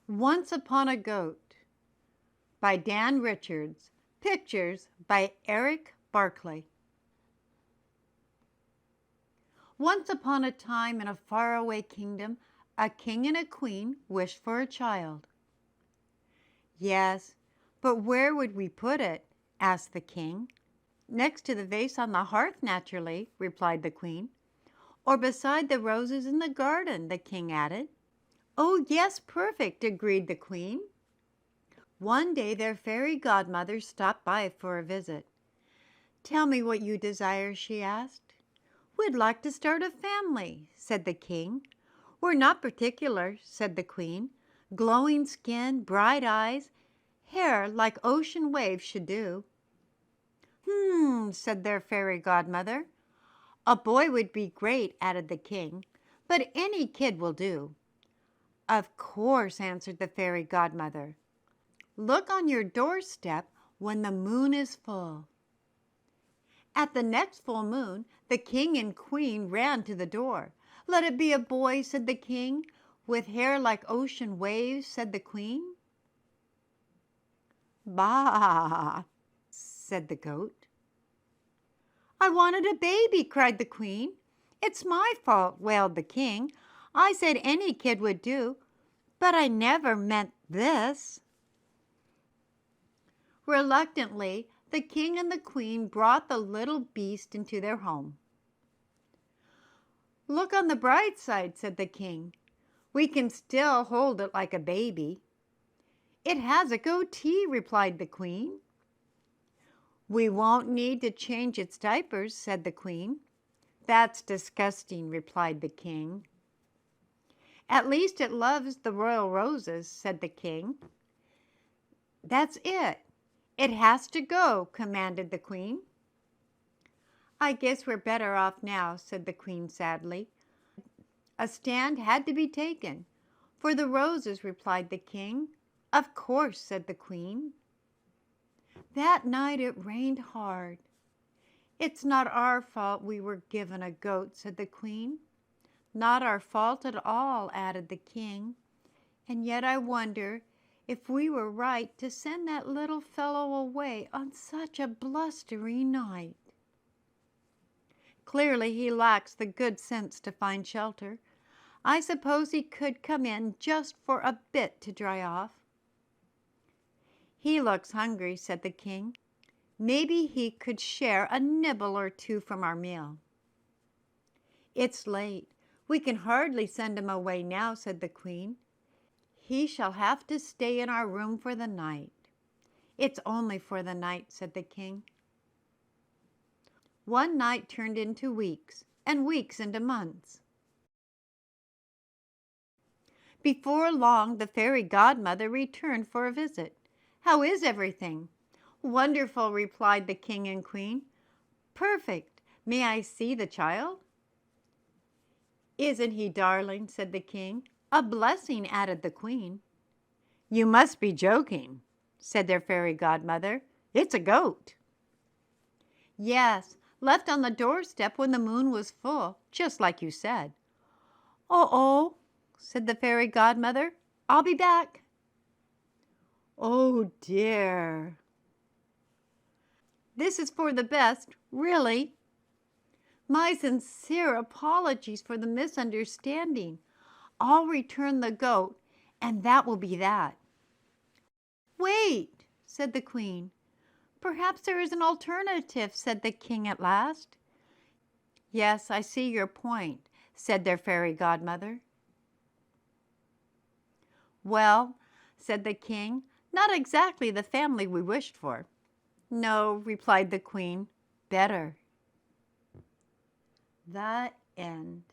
Once Upon a Goat by Dan Richards. Pictures by Eric Barclay. Once upon a time in a faraway kingdom, a king and a queen wished for a child. Yes, but where would we put it? Asked the king. Next to the vase on the hearth, naturally, replied the queen. Or beside the roses in the garden, the king added. Oh, yes, perfect, agreed the queen. One day their fairy godmother stopped by for a visit. Tell me what you desire, she asked. We'd like to start a family, said the king. We're not particular, said the queen. Glowing skin, bright eyes, hair like ocean waves should do. Said their fairy godmother. A boy would be great, added the king, but any kid will do. Of course, answered the fairy godmother. Look on your doorstep when the moon is full. At the next full moon, the king and queen ran to the door. Let it be a boy, said the king. With hair like ocean waves, said the queen. Bah, said the goat. I wanted a baby, cried the queen. It's my fault, wailed the king. I said any kid would do, but I never meant this. Reluctantly, the king and the queen brought the little beast into their home. Look on the bright side, said the king. We can still hold it like a baby. It has a goatee, replied the queen. We won't need to change its diapers, said the queen. That's disgusting, replied the king. At least it loves the royal roses, said the king. That's it. It has to go, commanded the queen. I guess we're better off now, said the queen sadly. A stand had to be taken. For the roses, replied the king. Of course, said the queen. That night it rained hard. It's not our fault we were given a goat, said the queen. Not our fault at all, added the king. And yet I wonder if we were right to send that little fellow away on such a blustery night. Clearly he lacks the good sense to find shelter. I suppose he could come in just for a bit to dry off. He looks hungry, said the king. Maybe he could share a nibble or two from our meal. It's late. We can hardly send him away now, said the queen. He shall have to stay in our room for the night. It's only for the night, said the king. One night turned into weeks, and weeks into months. Before long, the fairy godmother returned for a visit. How is everything? Wonderful, replied the king and queen. Perfect. May I see the child? Isn't he darling, said the king. A blessing, added the queen. You must be joking, said their fairy godmother. It's a goat. Yes, left on the doorstep when the moon was full, just like you said. Oh, said the fairy godmother. I'll be back. Oh dear. This is for the best, really. My sincere apologies for the misunderstanding. I'll return the goat, and that will be that. Wait, said the queen. Perhaps there is an alternative, said the king at last. Yes, I see your point, said their fairy godmother. Well, said the king, not exactly the family we wished for. No, replied the queen, better. The end.